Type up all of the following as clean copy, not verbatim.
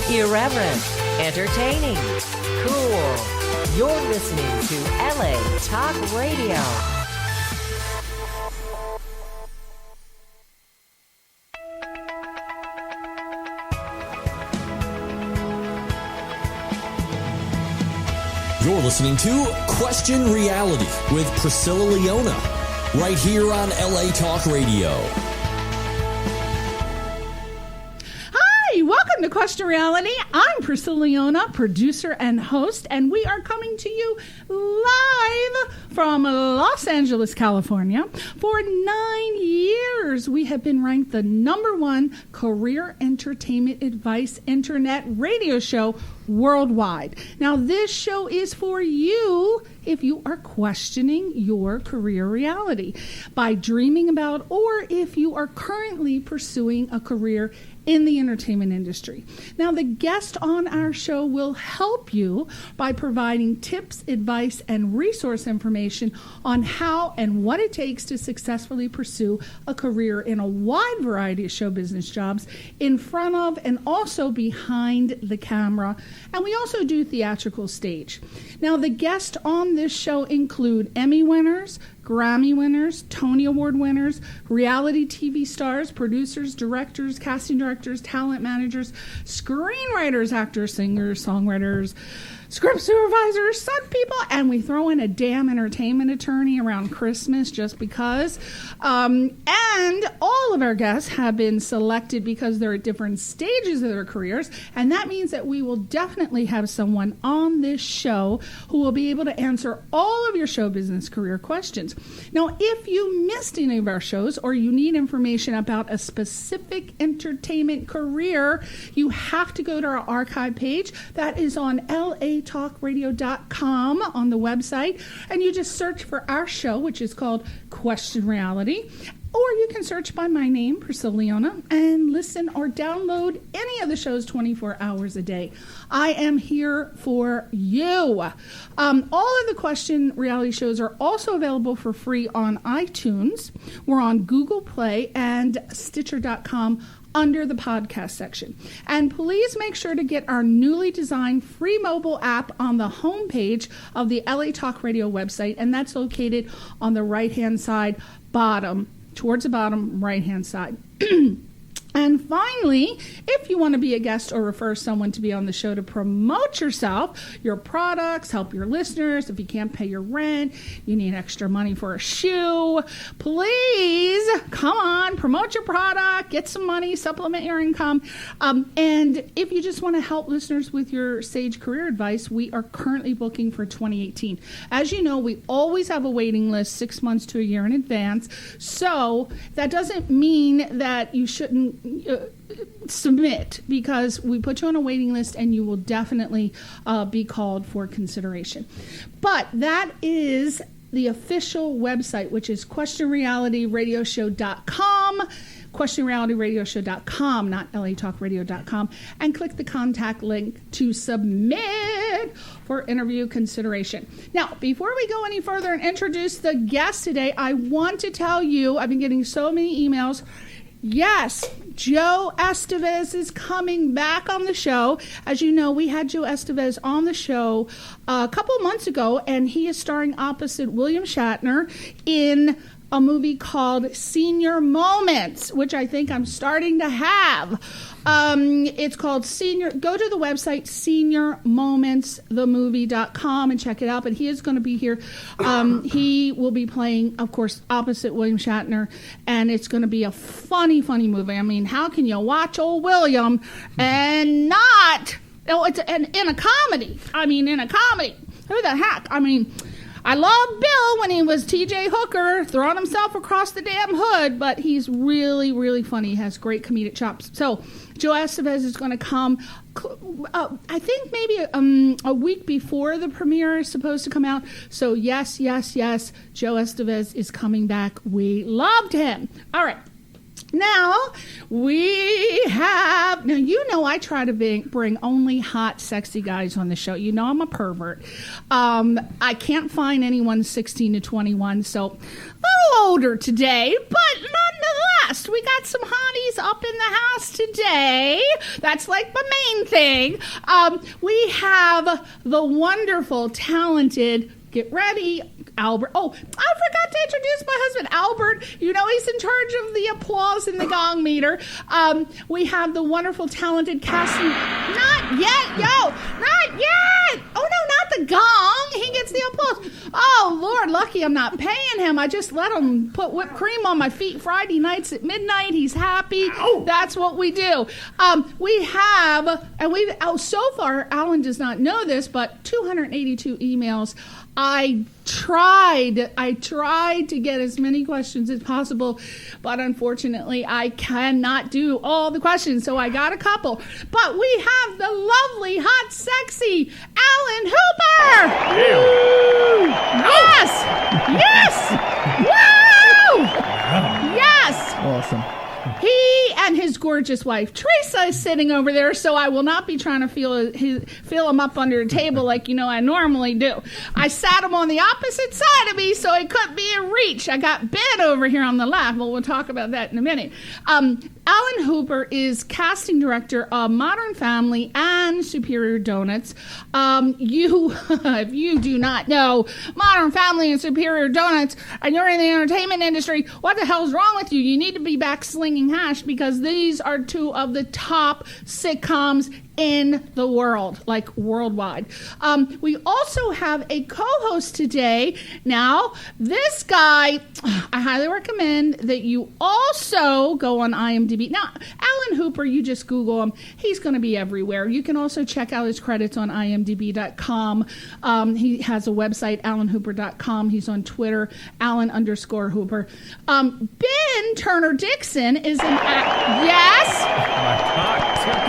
Irreverent, entertaining, cool. You're listening to LA Talk Radio. You're listening to Question Reality with Priscilla Leona, right here on LA Talk Radio. Hi, welcome to Question Reality. I'm Priscilla Leona, producer and host, and we are coming to you live from Los Angeles, California. For 9 years, we have been ranked the #1 career entertainment advice internet radio show worldwide. Now, this show is for you if you are questioning your career reality by dreaming about, or if you are currently pursuing a career in the entertainment industry. Now, the guest on our show will help you by providing tips, advice, and resource information on how and what it takes to successfully pursue a career in a wide variety of show business jobs in front of and also behind the camera. And we also do theatrical stage. Now, the guests on this show include Emmy winners, Grammy winners, Tony Award winners, reality TV stars, producers, directors, casting directors, talent managers, screenwriters, actors, singers, songwriters, script supervisors, stunt people, and we throw in a damn entertainment attorney around Christmas just because. And all of our guests have been selected because they're at different stages of their careers, and that means that we will definitely have someone on this show who will be able to answer all of your show business career questions. Now, if you missed any of our shows or you need information about a specific entertainment career, you have to go to our archive page. That is on latalkradio.com on the website, and you just search for our show, which is called Question Reality. Or you can search by my name, Priscilla Leona, and listen or download any of the shows 24 hours a day. I am here for you. All of the Question Reality shows are also available for free on iTunes. We're on Google Play and Stitcher.com under the podcast section. And please make sure to get our newly designed free mobile app on the homepage of the LA Talk Radio website, and that's located on the right-hand side bottom, towards the bottom right-hand side. And finally, if you want to be a guest or refer someone to be on the show to promote yourself, your products, help your listeners, if you can't pay your rent, you need extra money for a shoe, please come on, promote your product, get some money, supplement your income. And if you just want to help listeners with your sage career advice, we are currently booking for 2018. As you know, we always have a waiting list 6 months to a year in advance. So that doesn't mean that you shouldn't submit, because we put you on a waiting list and you will definitely be called for consideration. But that is the official website, which is questionrealityradioshow.com, questionrealityradioshow.com, not latalkradio.com, and click the contact link to submit for interview consideration. Now, before we go any further and introduce the guest today, I want to tell you, I've been getting so many emails. Yes, Joe Estevez is coming back on the show. As you know, we had Joe Estevez on the show a couple of months ago, and he is starring opposite William Shatner in a movie called Senior Moments, which I think I'm starting to have. It's called Senior. Go to the website seniormomentsthemovie.com and check it out. But he is going to be here. He will be playing, of course, opposite William Shatner, and it's going to be a funny, funny movie. I mean, how can you watch old William and not? Oh, it's in a comedy. I mean, in a comedy. Who the heck? I mean, I love Bill when he was T.J. Hooker throwing himself across the damn hood, but he's really, really funny. He has great comedic chops. So Joe Estevez is going to come, I think maybe a week before the premiere is supposed to come out. So yes, yes, yes, Joe Estevez is coming back. We loved him. All right. Now, you know I try to bring only hot, sexy guys on the show. You know I'm a pervert. I can't find anyone 16 to 21, so a little older today, but nonetheless, guest. We got some hotties up in the house today. That's like the main thing. We have the wonderful, talented, get ready, Albert. Oh, I forgot to introduce my husband, Albert. You know, he's in charge of the applause and the gong meter. We have the wonderful, talented casting. Not yet, not yet. Oh, no, not the gong. He gets the applause. Oh, Lord, lucky I'm not paying him. I just let him put whipped cream on my feet Friday nights at midnight. He's happy. Oh. That's what we do. We have, and so far, Alan does not know this, but 282 emails. I tried to get as many questions as possible, but unfortunately I cannot do all the questions, so I got a couple. But we have the lovely, hot, sexy Alan Hooper! Woo! Yes! Woo! Yes! Awesome. He and his gorgeous wife, Teresa, is sitting over there, so I will not be trying to feel him up under a table like, I normally do. I sat him on the opposite side of me, so he couldn't be in reach. I got Ben over here on the left, but we'll talk about that in a minute. Alan Hooper is casting director of Modern Family and Superior Doughnuts. If you do not know Modern Family and Superior Doughnuts, and you're in the entertainment industry, what the hell's wrong with you? You need to be back slinging hash, because these are two of the top sitcoms in the world, like worldwide. We also have a co-host today. Now, this guy, I highly recommend that you also go on IMDb. Now, Alan Hooper, you just Google him. He's going to be everywhere. You can also check out his credits on imdb.com. He has a website, alanhooper.com. He's on Twitter, Alan_Hooper. Ben Turner Dixon is an Yes?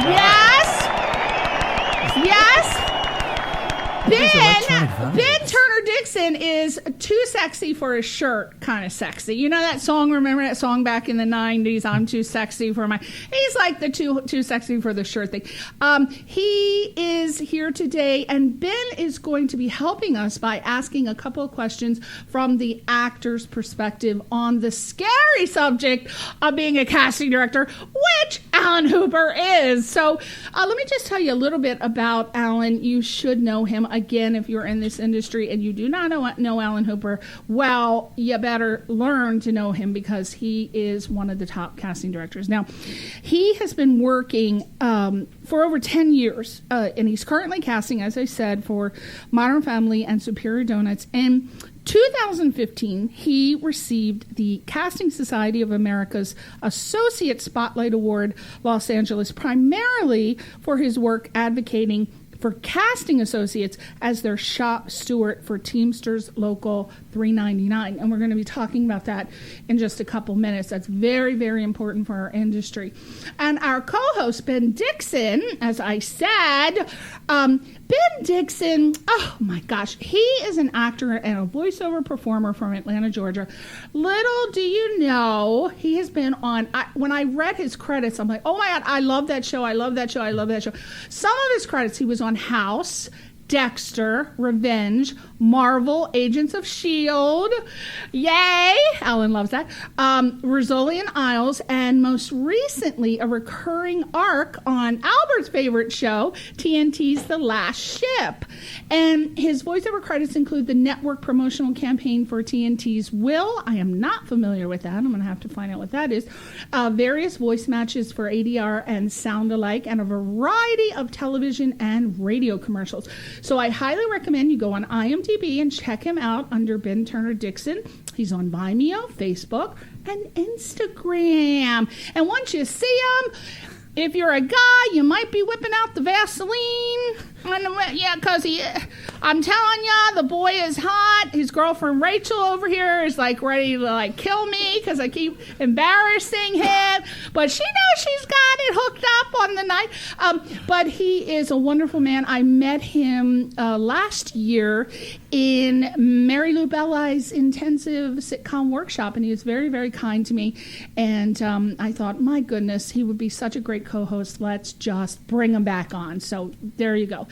Yes? Yes? Ben Turner Dixon is too sexy for his shirt, kind of sexy. You know that song? Remember that song back in the 90s? I'm too sexy for my... He's like the too sexy for the shirt thing. He is here today, and Ben is going to be helping us by asking a couple of questions from the actor's perspective on the scary subject of being a casting director, which Alan Hooper is. So let me just tell you a little bit about Alan. You should know him. Again, if you're in this industry and you do not know Alan Hooper, well, you better learn to know him, because he is one of the top casting directors. Now, he has been working for over 10 years, and he's currently casting, as I said, for Modern Family and Superior Doughnuts. In 2015, he received the Casting Society of America's Associate Spotlight Award, Los Angeles, primarily for his work advocating for casting associates as their shop steward for Teamsters Local 399. And we're going to be talking about that in just a couple minutes. That's very, very important for our industry. And our co-host, Ben Dixon, as I said, Ben Dixon, oh my gosh, he is an actor and a voiceover performer from Atlanta, Georgia. Little do you know, he has been on, when I read his credits, I'm like, oh my God, I love that show, I love that show, I love that show. Some of his credits, he was on House, Dexter, Revenge, Marvel, Agents of S.H.I.E.L.D., yay, Alan loves that, Rizzoli and Isles, and most recently a recurring arc on Albert's favorite show, TNT's The Last Ship. And his voiceover credits include the network promotional campaign for TNT's Will. I am not familiar with that. I'm going to have to find out what that is. Various voice matches for ADR and Sound Alike, and a variety of television and radio commercials. So I highly recommend you go on IMDb and check him out under Ben Turner Dixon. He's on Vimeo, Facebook, and Instagram. And once you see him, if you're a guy, you might be whipping out the Vaseline. Yeah, because I'm telling you, the boy is hot. His girlfriend Rachel over here is like ready to kill me because I keep embarrassing him. But she knows she's got it hooked up on the night. But he is a wonderful man. I met him last year in Mary Lou Belli's intensive sitcom workshop, and he was very, very kind to me. And I thought, my goodness, he would be such a great co-host. Let's just bring him back on. So there you go.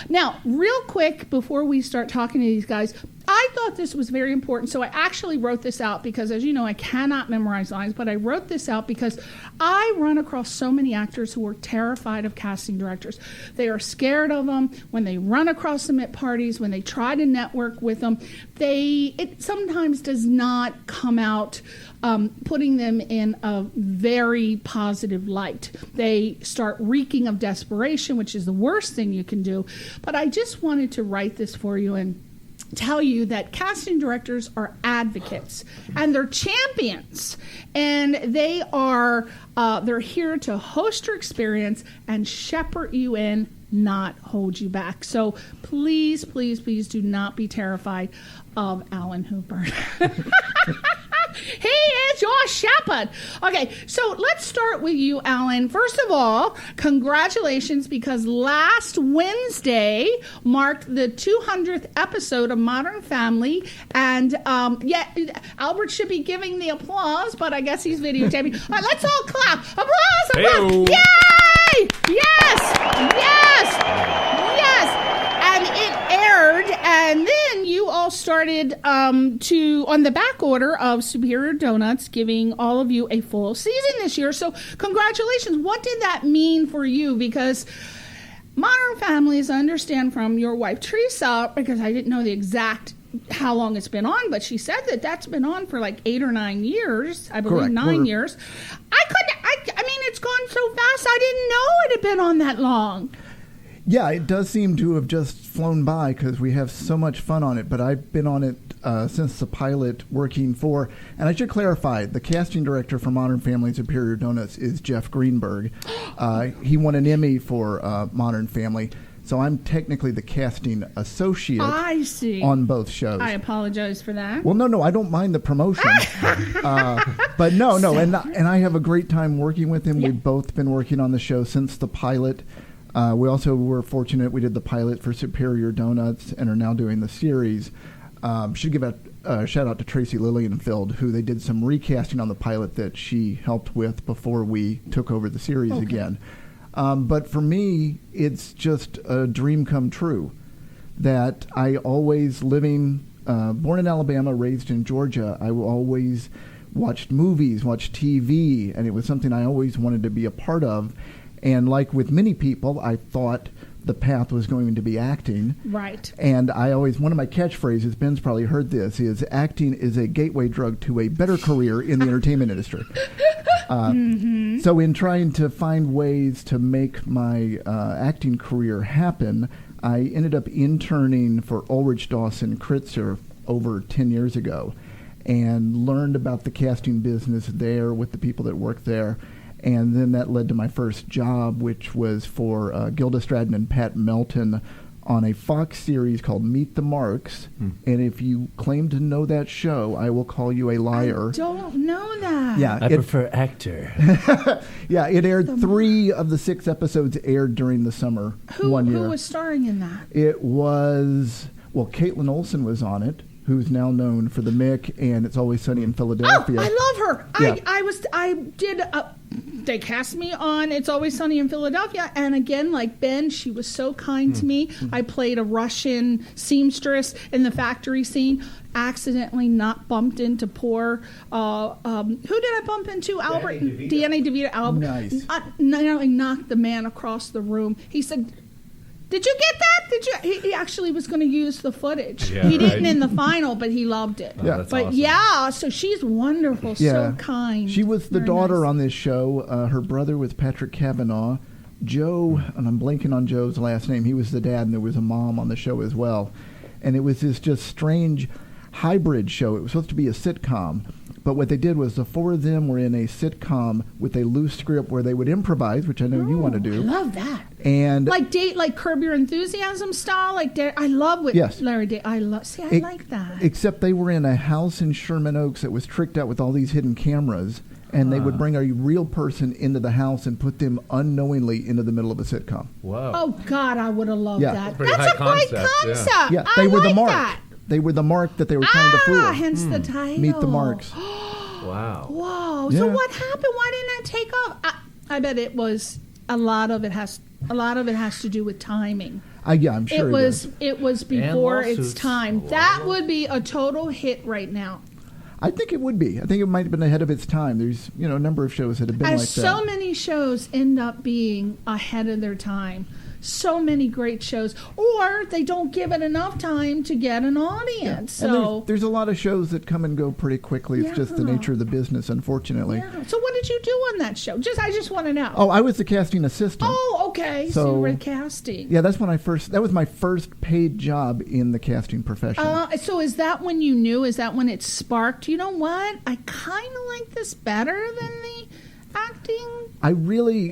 Now, real quick, before we start talking to these guys, I I thought this was very important. So I actually wrote this out because, as you know, I cannot memorize lines, but I wrote this out because I run across so many actors who are terrified of casting directors. They are scared of them. When they run across them at parties, when they try to network with them, it sometimes does not come out putting them in a very positive light. They start reeking of desperation, which is the worst thing you can do. But I just wanted to write this for you and tell you that casting directors are advocates and they're champions, and they're here to host your experience and shepherd you in, not hold you back. So please, please, please do not be terrified of Alan Hooper. He is your shepherd. Okay, so let's start with you, Alan. First of all, congratulations, because last Wednesday marked the 200th episode of Modern Family. And, Albert should be giving the applause, but I guess he's videotaping. All right, let's all clap. Applause, applause. Hey-o. Yay! Yes! Yes! Yes! And it aired, and then you all started on the back order of Superior Doughnuts, giving all of you a full season this year. So congratulations. What did that mean for you? Because Modern Families, I understand from your wife, Teresa, because I didn't know the exact how long it's been on, but she said that's been on for like 8 or 9 years. I believe. Correct. 9 years. I mean, it's gone so fast. I didn't know it had been on that long. Yeah, it does seem to have just flown by because we have so much fun on it. But I've been on it since the pilot, working for, and I should clarify, the casting director for Modern Family and Superior Doughnuts is Jeff Greenberg. He won an Emmy for Modern Family. So I'm technically the casting associate. I see. On both shows. I apologize for that. Well, no, I don't mind the promotion. But no, and I have a great time working with him. Yeah. We've both been working on the show since the pilot. We also were fortunate. We did the pilot for Superior Doughnuts and are now doing the series. Should give a shout out to Tracy Lilienfeld, who they did some recasting on the pilot that she helped with before we took over the series again. But for me, it's just a dream come true that I always born in Alabama, raised in Georgia, I always watched movies, watched TV, and it was something I always wanted to be a part of. And like with many people, I thought the path was going to be acting. Right. And one of my catchphrases, Ben's probably heard this, is acting is a gateway drug to a better career in the entertainment industry. So in trying to find ways to make my acting career happen, I ended up interning for Ulrich Dawson Kritzer over 10 years ago and learned about the casting business there with the people that work there. And then that led to my first job, which was for Gilda Stratton and Pat Melton on a Fox series called Meet the Marks. And if you claim to know that show, I will call you a liar. I don't know that. Yeah, I prefer actor. Yeah, it aired 3 of the 6 episodes aired during the summer one year. Who was starring in that? It was, Caitlin Olsen was on it, who's now known for The Mick and It's Always Sunny in Philadelphia. Oh, I love her. Yeah. They cast me on It's Always Sunny in Philadelphia, and again, like Ben, she was so kind to me. I played a Russian seamstress in the factory scene, accidentally not bumped into poor, who did I bump into? Albert? Danny DeVito. Albert. Nice. Not only knocked the man across the room, he said, "Did you get that? He actually was going to use the footage. Yeah, he didn't in the final, but he loved it. Yeah. That's but awesome. yeah, so she's wonderful, so kind. She was the Very daughter nice. on this show. Her brother was Patrick Kavanaugh. Joe, and I'm blanking on Joe's last name, he was the dad, and there was a mom on the show as well. And it was this just strange hybrid show. It was supposed to be a sitcom. But what they did was the 4 of them were in a sitcom with a loose script where they would improvise, which I know you want to do. I love that. And like Curb Your Enthusiasm style. I love what Larry David. I like that. Except they were in a house in Sherman Oaks that was tricked out with all these hidden cameras, and they would bring a real person into the house and put them unknowingly into the middle of a sitcom. Wow. Oh God, I would have loved that. Pretty That's high a great concept, concept. Yeah, they were the mark. That. They were the mark that they were trying to fool. Hence the title. Meet the Marks. Wow. Whoa. Yeah. So what happened? Why didn't that take off? I bet it was a lot of it has to do with timing. I'm sure it was before its lawsuits. time. That would be a total hit right now. I think it would be. I think it might have been ahead of its time. There's, a number of shows that have been As like that. so many shows end up being ahead of their time. So many great shows, or they don't give it enough time to get an audience. And So there's a lot of shows that come and go pretty quickly. It's just the Yeah. nature of the business, unfortunately. yeah. So what did you do on that show? I just want to know. Oh, I was the casting assistant. Oh, okay. So you were casting. Yeah, that was my first paid job in the casting profession. So is that when you knew? Is that when it sparked? You know what? I kind of like this better than the acting.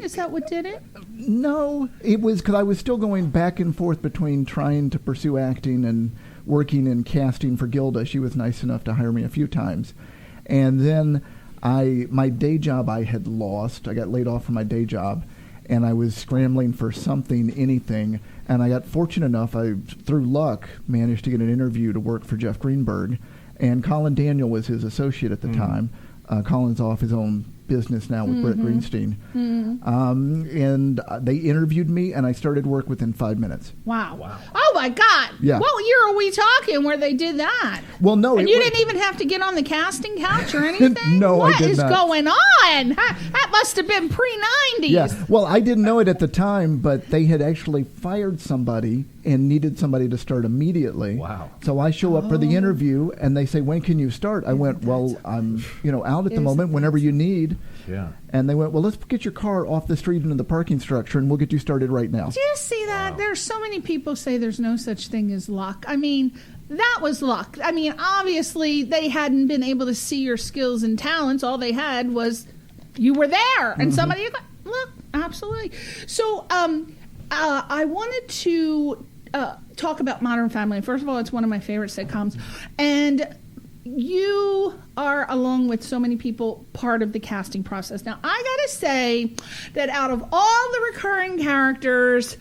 Is that what did it? No, it was because I was still going back and forth between trying to pursue acting and working in casting for Gilda. She was nice enough to hire me a few times. And then my day job I had lost. I got laid off from my day job, and I was scrambling for something, anything. And I got fortunate enough, I, through luck, managed to get an interview to work for Jeff Greenberg. And Colin Daniel was his associate at the time. Colin's off his own business now with Brett Greenstein. And they interviewed me, and I started work within 5 minutes. Wow. Oh, my God. Yeah. What year are we talking where they did that? Well, no. And you didn't even have to get on the casting couch or anything? No, I did not. What is going on? That must have been pre-90s. Yeah. Well, I didn't know it at the time, but they had actually fired somebody and needed somebody to start immediately. Wow. So I show up for the interview, and they say, "When can you start?" I went, "Well, I'm out at the moment. Whenever you need." Yeah. And they went, "Well, let's get your car off the street into the parking structure, and we'll get you started right now." Do you see that? Wow. There's so many people say there's no such thing as luck. I mean, that was luck. I mean, obviously, they hadn't been able to see your skills and talents. All they had was you were there, and somebody, look, absolutely. So I wanted to talk about Modern Family. First of all, it's one of my favorite sitcoms. And you are, along with so many people, part of the casting process. Now, I gotta say that out of all the recurring characters,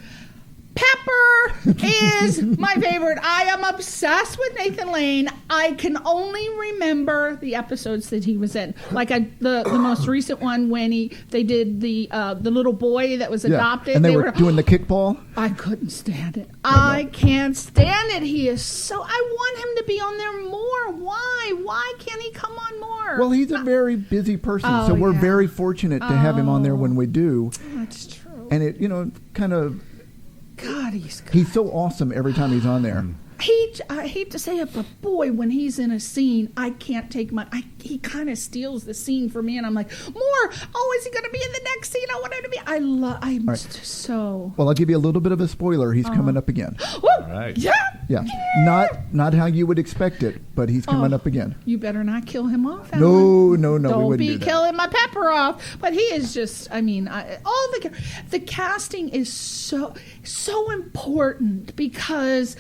Pepper is my favorite. I am obsessed with Nathan Lane. I can only remember the episodes that he was in. Like the most recent one when they did the little boy that was adopted. And they were doing the kickball. I couldn't stand it. I can't stand it. He is so. I want him to be on there more. Why? Why can't he come on more? Well, he's a very busy person, so we're very fortunate to have him on there when we do. That's true. And it, kind of. God, he's good. He's so awesome every time he's on there. I hate to say it, but boy, when he's in a scene, I can't take he kind of steals the scene for me, and I'm like, more. Oh, is he going to be in the next scene? I want him to be. I'm so. Well, I'll give you a little bit of a spoiler. He's coming up again. All right. Yeah. Not how you would expect it, but he's coming up again. You better not kill him off. No, we Don't wouldn't be do that. killing my Pepper off. But he is just. I mean, all the casting is so important because.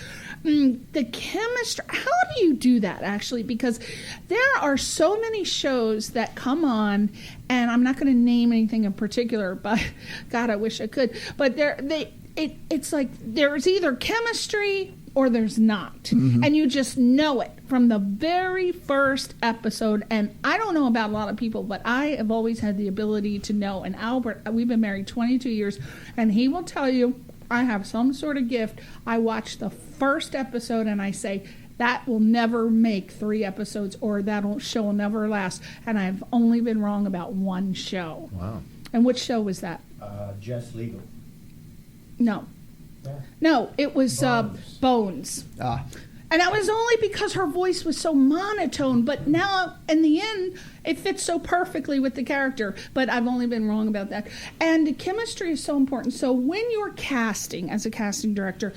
The chemistry, how do you do that actually? Because there are so many shows that come on, and I'm not going to name anything in particular, but God, I wish I could. But it's like there's either chemistry or there's not. And you just know it from the very first episode. And I don't know about a lot of people, but I have always had the ability to know. And Albert, we've been married 22 years, and he will tell you, I have some sort of gift. I watch the first episode and I say, that will never make 3 episodes, or that show will never last. And I've only been wrong about one show. Wow. And which show was that? Just Legal. No. Yeah. No, it was Bones. And that was only because her voice was so monotone. But now, in the end, it fits so perfectly with the character. But I've only been wrong about that. And chemistry is so important. So when you're casting, as a casting director,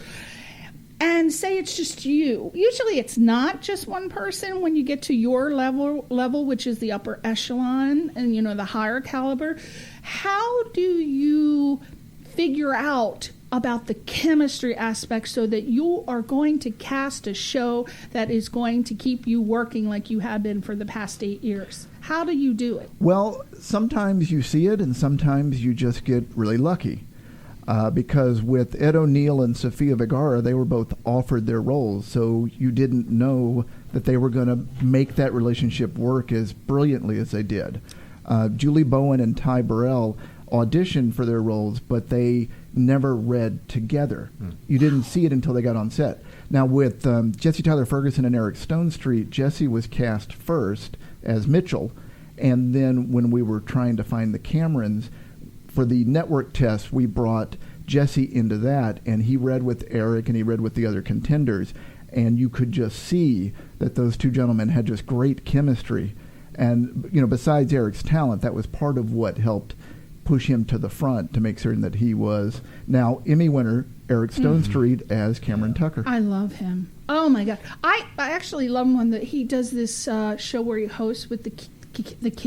and say it's just you, usually it's not just one person. When you get to your level, which is the upper echelon and, the higher caliber, how do you figure out about the chemistry aspect so that you are going to cast a show that is going to keep you working like you have been for the past 8 years? How do you do it? Well, sometimes you see it, and sometimes you just get really lucky. Because with Ed O'Neill and Sofia Vergara, they were both offered their roles, so you didn't know that they were going to make that relationship work as brilliantly as they did. Julie Bowen and Ty Burrell auditioned for their roles, but they never read together. You didn't see it until they got on set. Now, with Jesse Tyler Ferguson and Eric Stonestreet, Jesse was cast first as Mitchell, and then when we were trying to find the Camerons, for the network test, we brought Jesse into that, and he read with Eric and he read with the other contenders, and you could just see that those two gentlemen had just great chemistry. And, besides Eric's talent, that was part of what helped push him to the front to make certain that he was now Emmy winner Eric Stonestreet as Cameron Tucker. I love him. Oh my God, I actually love him when he does this show where he hosts with the kids.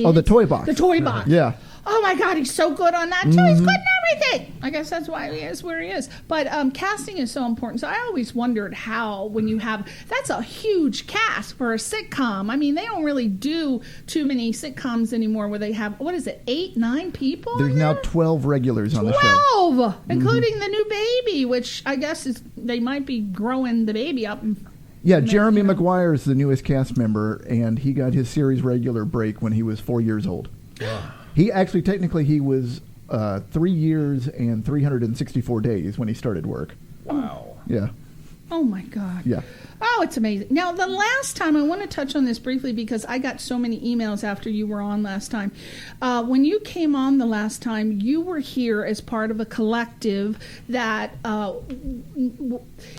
Oh, the Toy Box. The Toy Box. Yeah. Oh my God, he's so good on that too. He's good in everything. I guess that's why he is where he is. But casting is so important. So I always wondered how, when you have, that's a huge cast for a sitcom. I mean, they don't really do too many sitcoms anymore where they have, 8, 9 people? There's now 12 regulars on the show. 12, including the new baby, which I guess they might be growing the baby up. Yeah, Jeremy Maguire is the newest cast member, and he got his series regular break when he was 4 years old. Wow. He actually, technically, he was 3 years and 364 days when he started work. Wow. Yeah. Oh, my God. Yeah. Oh, it's amazing. Now, the last time, I want to touch on this briefly because I got so many emails after you were on last time. When you came on the last time, you were here as part of a collective that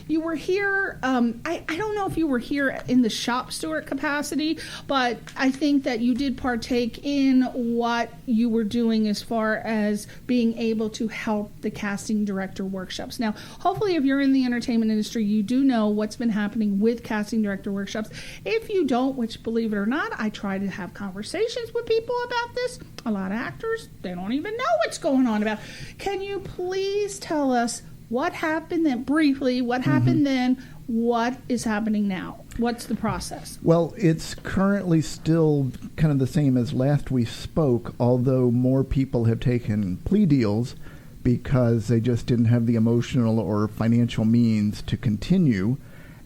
you were here. I don't know if you were here in the shop steward capacity, but I think that you did partake in what you were doing as far as being able to help the casting director workshops. Now, hopefully, if you're in the entertainment industry, you do know what's been happening with casting director workshops. If you don't, which believe it or not, I try to have conversations with people about this. A lot of actors, they don't even know what's going on about. Can you please tell us what happened then, briefly, what happened then, what is happening now? What's the process? Well, it's currently still kind of the same as last we spoke, although more people have taken plea deals because they just didn't have the emotional or financial means to continue.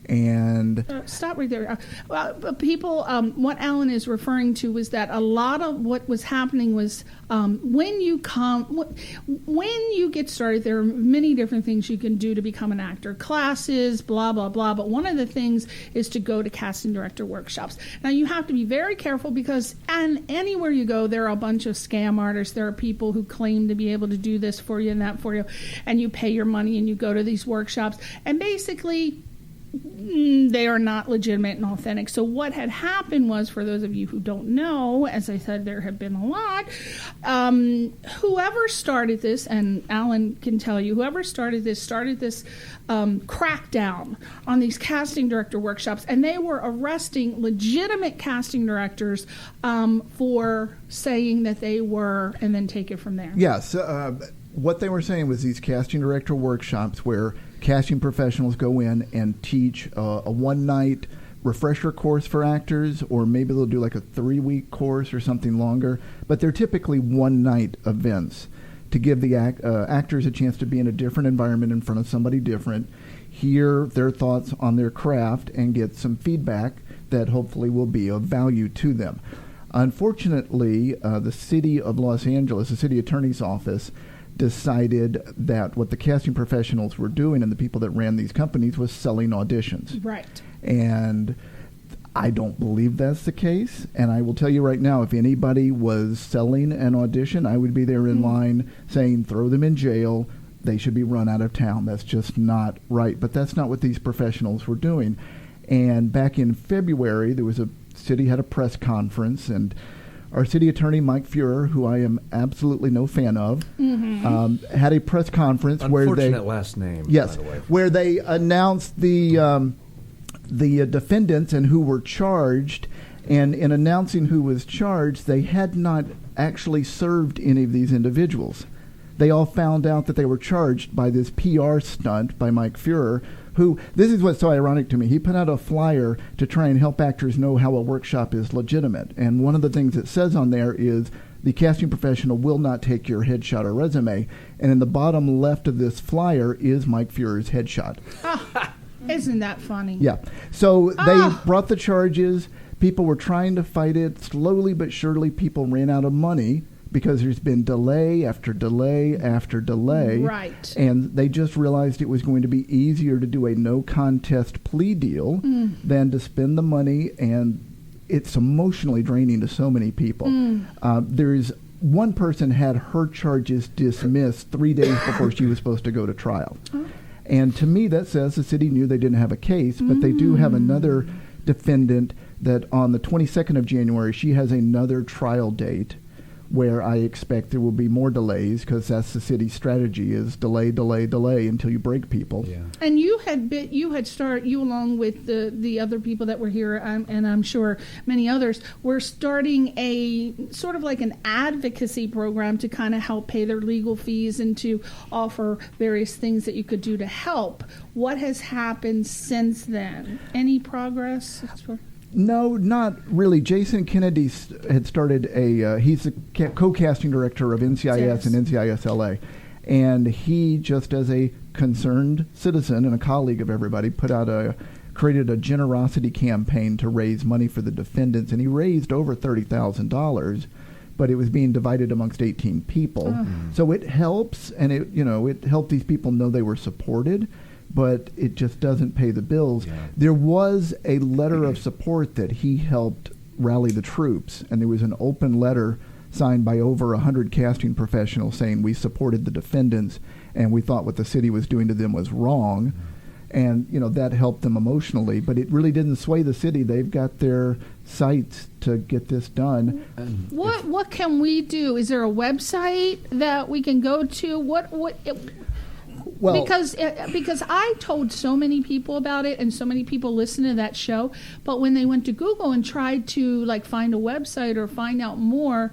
And stop right there. People, what Alan is referring to was that a lot of what was happening was when you get started, there are many different things you can do to become an actor, classes, blah, blah, blah. But one of the things is to go to casting director workshops. Now, you have to be very careful because anywhere you go, there are a bunch of scam artists. There are people who claim to be able to do this for you and that for you, and you pay your money and you go to these workshops. And basically, they are not legitimate and authentic. So what had happened was, for those of you who don't know, as I said, there have been a lot. Whoever started this, and Alan can tell you, whoever started this crackdown on these casting director workshops, and they were arresting legitimate casting directors for saying that they were, and then take it from there. Yes. What they were saying was these casting director workshops where casting professionals go in and teach a one-night refresher course for actors, or maybe they'll do like a 3-week course or something longer, but they're typically one-night events to give the actors a chance to be in a different environment in front of somebody different, hear their thoughts on their craft, and get some feedback that hopefully will be of value to them. Unfortunately, the city of Los Angeles, the city attorney's office, decided that what the casting professionals were doing and the people that ran these companies was selling auditions. Right. And I don't believe that's the case. And I will tell you right now, if anybody was selling an audition, I would be there in line saying, throw them in jail. They should be run out of town. That's just not right. But that's not what these professionals were doing. And back in February, city had a press conference, and our city attorney, Mike Fuhrer, who I am absolutely no fan of, had a press conference where they... Unfortunate last name, yes, by the way. Where they announced the defendants and who were charged, and in announcing who was charged, they had not actually served any of these individuals. They all found out that they were charged by this PR stunt by Mike Fuhrer, who, this is what's so ironic to me, he put out a flyer to try and help actors know how a workshop is legitimate. And one of the things it says on there is, the casting professional will not take your headshot or resume. And in the bottom left of this flyer is Mike Fuhrer's headshot. Isn't that funny? Yeah. So they brought the charges. People were trying to fight it. Slowly but surely, people ran out of money because there's been delay after delay after delay. Right. And they just realized it was going to be easier to do a no contest plea deal than to spend the money, and it's emotionally draining to so many people. There's one person had her charges dismissed 3 days before she was supposed to go to trial. And to me, that says the city knew they didn't have a case, but they do have another defendant that on the 22nd of January, she has another trial date where I expect there will be more delays, because that's the city's strategy, is delay, delay, delay until you break people. Yeah. And you had started, you along with the other people that were here, and I'm sure many others, were starting a sort of like an advocacy program to kind of help pay their legal fees and to offer various things that you could do to help. What has happened since then? Any progress? No, not really. Jason Kennedy had started he's the co-casting director of NCIS and NCIS LA. And he, just as a concerned citizen and a colleague of everybody, created a generosity campaign to raise money for the defendants. And he raised over $30,000, but it was being divided amongst 18 people. So it helps, and it helped these people know they were supported, but it just doesn't pay the bills. Yeah. There was a letter of support that he helped rally the troops, and there was an open letter signed by over 100 casting professionals saying we supported the defendants and we thought what the city was doing to them was wrong. And, that helped them emotionally, but it really didn't sway the city. They've got their sights to get this done. What can we do? Is there a website that we can go to? Well, because I told so many people about it, and so many people listened to that show, but when they went to Google and tried to find a website or find out more,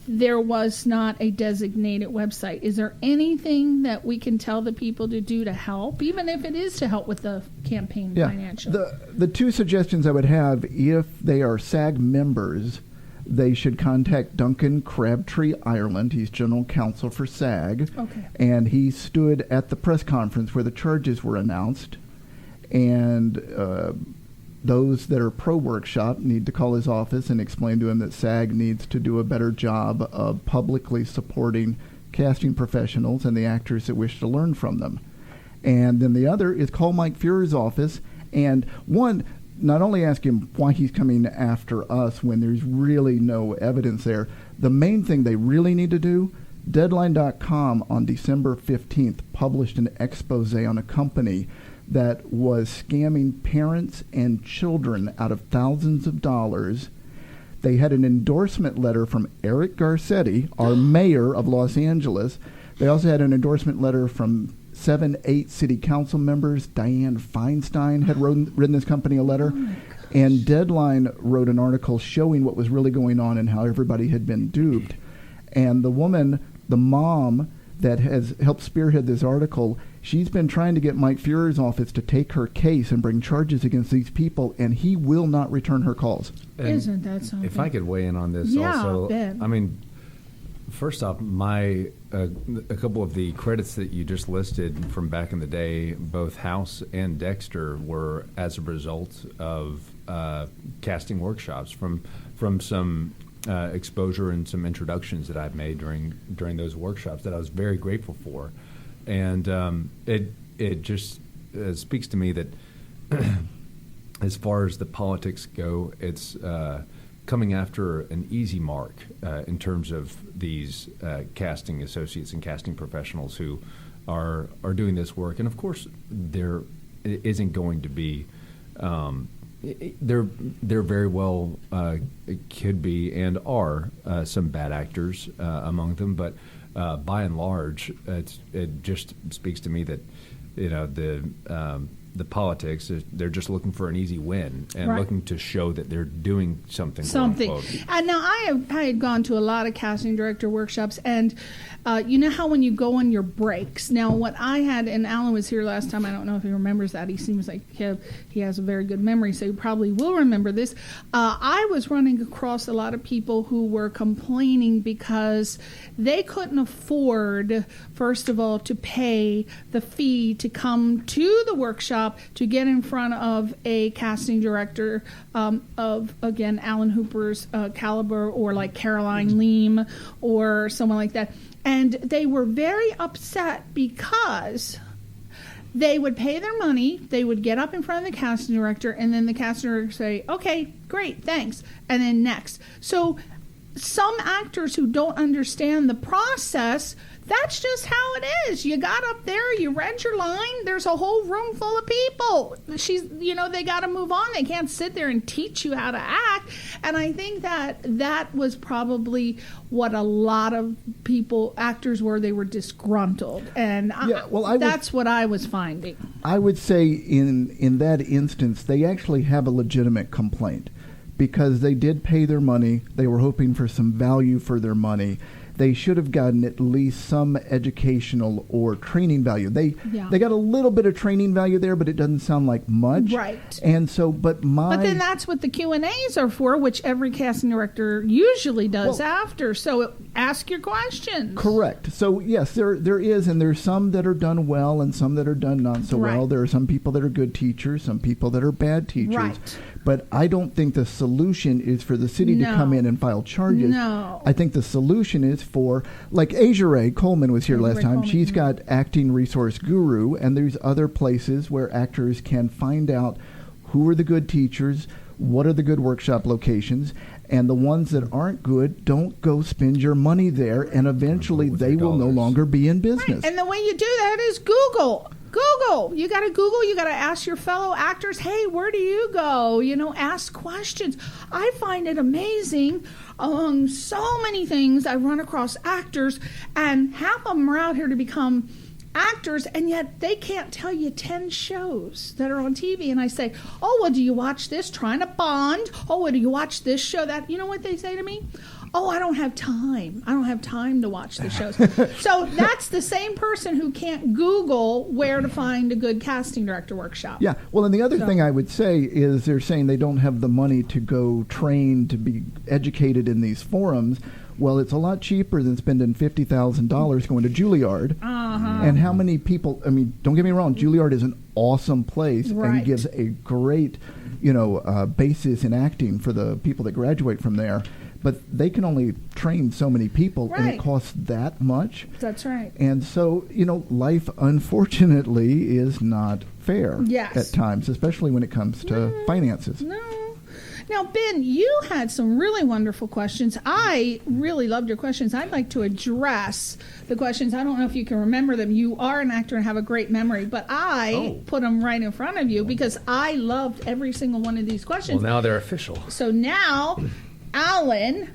there was not a designated website. Is there anything that we can tell the people to do to help, even if it is to help with the campaign financially? The two suggestions I would have, if they are SAG members, they should contact Duncan Crabtree Ireland. He's general counsel for SAG. Okay. And he stood at the press conference where the charges were announced. And those that are pro-workshop need to call his office and explain to him that SAG needs to do a better job of publicly supporting casting professionals and the actors that wish to learn from them. And then the other is call Mike Fuhrer's office. And not only ask him why he's coming after us when there's really no evidence there. The main thing they really need to do, Deadline.com on December 15th published an expose on a company that was scamming parents and children out of thousands of dollars. They had an endorsement letter from Eric Garcetti, our mayor of Los Angeles. They also had an endorsement letter from 7-8 city council members. Dianne Feinstein had written this company a letter. And Deadline wrote an article showing what was really going on and how everybody had been duped. And the woman, the mom that has helped spearhead this article, she's been trying to get Mike Fuhrer's office to take her case and bring charges against these people, and he will not return her calls. And isn't that something? If I could weigh in on this also, I mean, first off, a couple of the credits that you just listed from back in the day, both House and Dexter, were as a result of casting workshops from some exposure and some introductions that I've made during those workshops that I was very grateful for, and it just speaks to me that as far as the politics go, it's coming after an easy mark in terms of these casting associates and casting professionals who are doing this work. And of course, there isn't going to be there very well could be and are some bad actors among them, but by and large, it just speaks to me that the politics, they're just looking for an easy win and looking to show that they're doing something. And now I had gone to a lot of casting director workshops, and you know how when you go on your breaks. Now what I had, and Alan was here last time, I don't know if he remembers that. He seems like he has a very good memory, so he probably will remember this. I was running across a lot of people who were complaining because they couldn't afford, first of all, to pay the fee to come to the workshop workshop to get in front of a casting director of, again, Alan Hooper's caliber, or like Caroline Leem or someone like that. And they were very upset because they would pay their money, they would get up in front of the casting director, and then the casting director would say, okay, great, thanks, and then next. So some actors who don't understand the process, that's just how it is. You got up there, you read your line, there's a whole room full of people. They got to move on. They can't sit there and teach you how to act. And I think that was probably what a lot of actors were. They were disgruntled. And that's what I was finding. I would say in that instance, they actually have a legitimate complaint, because they did pay their money. They were hoping for some value for their money. They should have gotten at least some educational or training value. They got a little bit of training value there, but it doesn't sound like much. Right. And so, but then that's what the Q&As are for, which every casting director usually does after. So ask your questions. Correct. So yes, there is, and there's some that are done well and some that are done not so well. There are some people that are good teachers, some people that are bad teachers. Right. But I don't think the solution is for the city to come in and file charges. No. I think the solution is for, like Asia Ray Coleman was here last time. She's got Acting Resource Guru, and there's other places where actors can find out who are the good teachers, what are the good workshop locations, and the ones that aren't good, don't go spend your money there, and eventually they will no longer be in business. Right. And the way you do that is Google. You got to Google. You got to ask your fellow actors, hey, where do you go? Ask questions. I find it amazing. Among so many things, I run across actors, and half of them are out here to become actors, and yet they can't tell you 10 shows that are on TV. And I say, oh, well, do you watch this? Trying to Bond. Oh, well, do you watch this show? That, you know what they say to me? Oh, I don't have time. I don't have time to watch the shows. So that's the same person who can't Google where to find a good casting director workshop. Yeah. Well, and the other thing I would say is they're saying they don't have the money to go train, to be educated in these forums. Well, it's a lot cheaper than spending $50,000 going to Juilliard. And how many people, don't get me wrong, Juilliard is an awesome place and gives a great, basis in acting for the people that graduate from there. But they can only train so many people, and it costs that much. That's right. And so, life, unfortunately, is not fair at times, especially when it comes to finances. No. Now, Ben, you had some really wonderful questions. I really loved your questions. I'd like to address the questions. I don't know if you can remember them. You are an actor and have a great memory, but I put them right in front of you because I loved every single one of these questions. Well, now they're official. So now, Alan,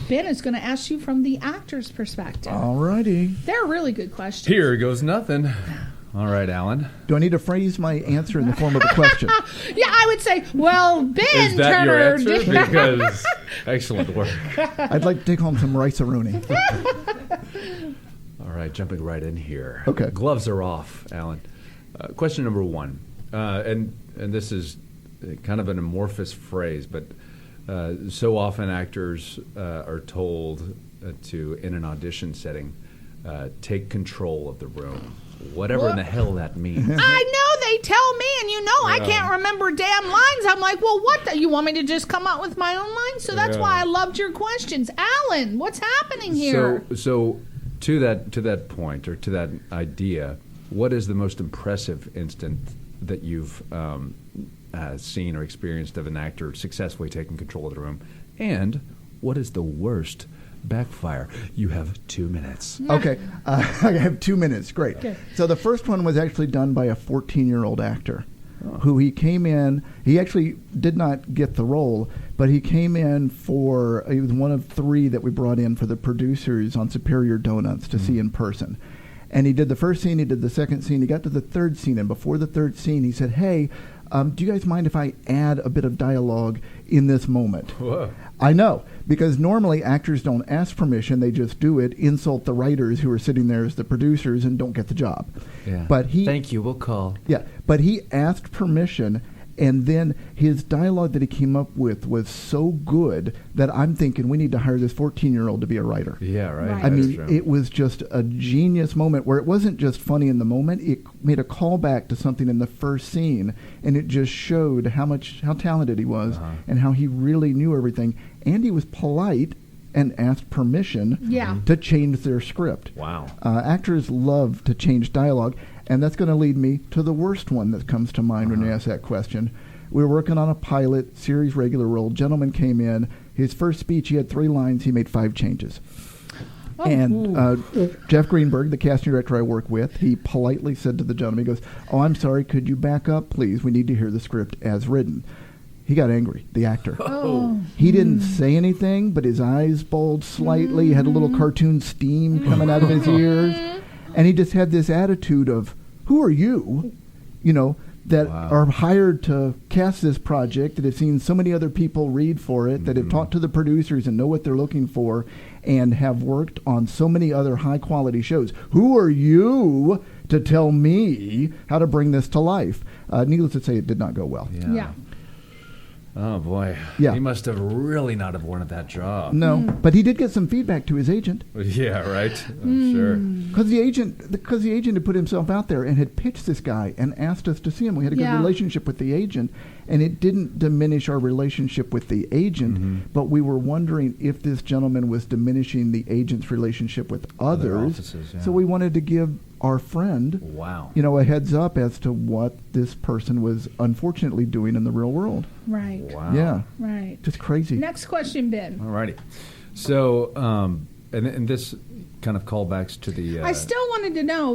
Ben is going to ask you from the actor's perspective. All righty. They're really good questions. Here goes nothing. All right, Alan. Do I need to phrase my answer in the form of a question? Yeah, I would say, well, Ben Is that Turner. your answer? Because excellent work. I'd like to take home some rice-a-rooney. All right, jumping right in here. Okay. Gloves are off, Alan. Question number one. And this is kind of an amorphous phrase, but so often actors are told to, in an audition setting, take control of the room. Whatever in the hell that means. I know, they tell me, and I can't remember damn lines. I'm like, well, you want me to just come up with my own lines? So that's why I loved your questions. Alan, what's happening here? So to that point, or to that idea, what is the most impressive instant that you've seen or experienced of an actor successfully taking control of the room? And what is the worst backfire? You have 2 minutes. Okay. I have 2 minutes. Great. Okay. So the first one was actually done by a 14-year-old actor who he came in. He actually did not get the role, but he came in he was one of 3 that we brought in for the producers on Superior Doughnuts to see in person. And he did the first scene, he did the second scene, he got to the third scene, and before the third scene, he said, hey, do you guys mind if I add a bit of dialogue in this moment? Whoa. I know, because normally actors don't ask permission, they just do it, insult the writers who are sitting there as the producers and don't get the job. Yeah. But Thank you, we'll call. Yeah, but he asked permission, And then his dialogue that he came up with was so good that I'm thinking we need to hire this 14-year-old to be a writer. Yeah, right. I mean, it was just a genius moment where it wasn't just funny in the moment. It made a callback to something in the first scene, and it just showed how talented he was and how he really knew everything. And he was polite and asked permission to change their script. Wow. Actors love to change dialogue, and that's going to lead me to the worst one that comes to mind when you ask that question. We were working on a pilot, series regular role. Gentleman came in. His first speech, he had 3 lines. He made 5 changes. Oh. And Jeff Greenberg, the casting director I work with, he politely said to the gentleman, he goes, "Oh, I'm sorry, could you back up, please? We need to hear the script as written." He got angry, the actor. Oh. He didn't say anything, but his eyes bulged slightly. He had a little cartoon steam coming out of his ears. And he just had this attitude of, who are you, that are hired to cast this project, that have seen so many other people read for it, that have talked to the producers and know what they're looking for, and have worked on so many other high-quality shows. Who are you to tell me how to bring this to life? Needless to say, it did not go well. Yeah. Oh, boy. Yeah. He must have really not have wanted that job. No, but he did get some feedback to his agent. Yeah, right. I'm sure. Because the agent had put himself out there and had pitched this guy and asked us to see him. We had a good relationship with the agent, and it didn't diminish our relationship with the agent, but we were wondering if this gentleman was diminishing the agent's relationship with others. Offices, So we wanted to give our friend, a heads up as to what this person was unfortunately doing in the real world. Right. Wow. Yeah. Right. Just crazy. Next question, Ben. All righty. So, and this kind of callbacks to the... I still wanted to know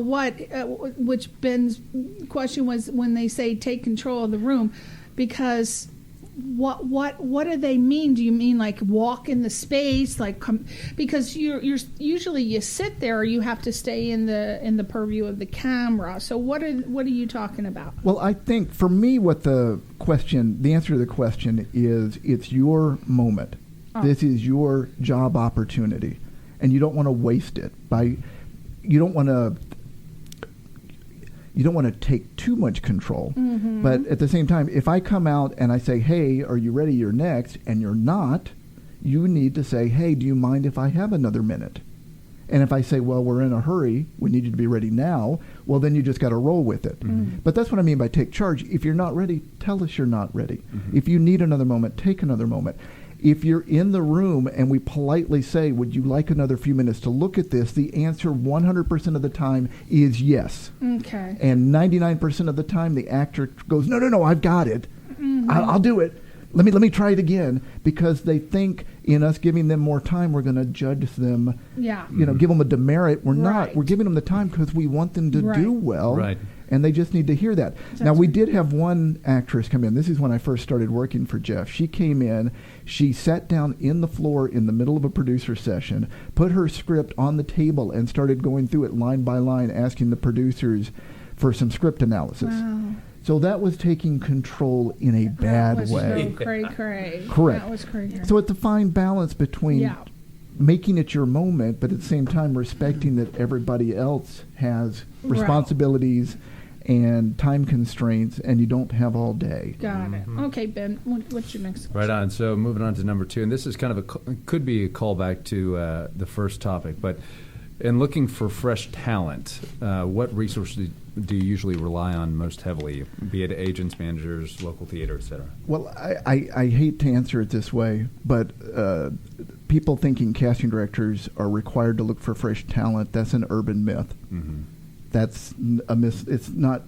which Ben's question was when they say take control of the room, because... What do they mean? Do you mean like walk in the space, like because you're usually you sit there, or you have to stay in the purview of the camera? So what are you talking about? Well, I think for me, the answer to the question is, it's your moment. Oh. This is your job opportunity, and you don't want to waste it you don't want to take too much control. But at the same time, if I come out and I say, "Hey, are you ready? You're next," and you're not, you need to say, "Hey, do you mind if I have another minute?" And if I say, "Well, we're in a hurry, we need you to be ready now," well, then you just got to roll with it. But that's what I mean by take charge. If you're not ready, tell us you're not ready. If you need another moment, take another moment. If you're in the room and we politely say, "Would you like another few minutes to look at this?" the answer 100% of the time is yes. Okay. And 99% of the time the actor goes, no, I've got it. I'll do it. Let me try it again, because they think in us giving them more time, we're going to judge them, give them a demerit. We're not. We're giving them the time because we want them to do well. Right. And they just need to hear that. Now, we did have one actress come in. This is when I first started working for Jeff. She came in. She sat down in the floor in the middle of a producer session, put her script on the table, and started going through it line by line, asking the producers for some script analysis. Wow. So that was taking control in a bad way. That was so cray-cray. Correct. That was cray-cray. So it's a fine balance between making it your moment, but at the same time respecting that everybody else has responsibilities and time constraints, and you don't have all day. Got it. Okay, Ben, what's your next question? Right on. So moving on to number 2, and this is kind of could be a callback to the first topic, but in looking for fresh talent, what resources do you usually rely on most heavily, be it agents, managers, local theater, et cetera? Well, I hate to answer it this way, but people thinking casting directors are required to look for fresh talent, that's an urban myth. That's a myth. It's not.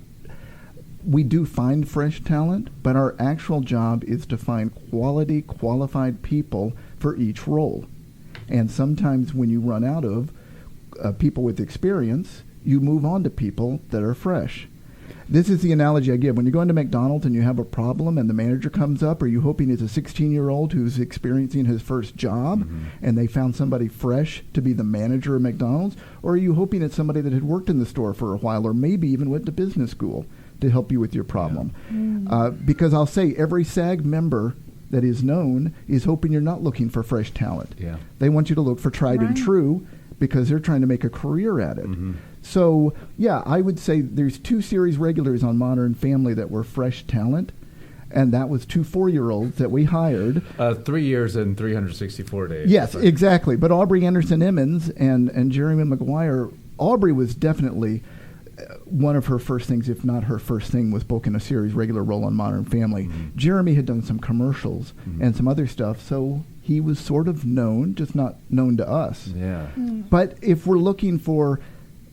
We do find fresh talent, but our actual job is to find quality, qualified people for each role. And sometimes when you run out of people with experience, you move on to people that are fresh. This is the analogy I give. When you go into McDonald's and you have a problem and the manager comes up, are you hoping it's a 16-year-old who's experiencing his first job and they found somebody fresh to be the manager of McDonald's? Or are you hoping it's somebody that had worked in the store for a while or maybe even went to business school to help you with your problem? Because I'll say every SAG member that is known is hoping you're not looking for fresh talent. They want you to look for tried and true because they're trying to make a career at it. So, I would say there's 2 series regulars on Modern Family that were fresh talent, and that was 2 4-year-olds that we hired. 3 years and 364 days. Yes, exactly. But Aubrey Anderson Emmons and Jeremy Maguire, Aubrey was definitely one of her first things, if not her first thing, was booking a series regular role on Modern Family. Mm-hmm. Jeremy had done some commercials and some other stuff, so he was sort of known, just not known to us. Yeah. Mm. But if we're looking for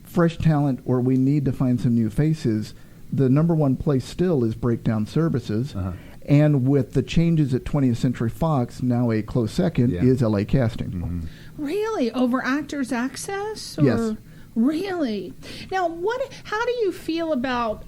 fresh talent or we need to find some new faces, the number one place still is Breakdown Services. Uh-huh. And with the changes at 20th Century Fox, now a close second is LA Casting. Mm-hmm. Really? Over Actors Access? Or? Yes. Really? Now, how do you feel about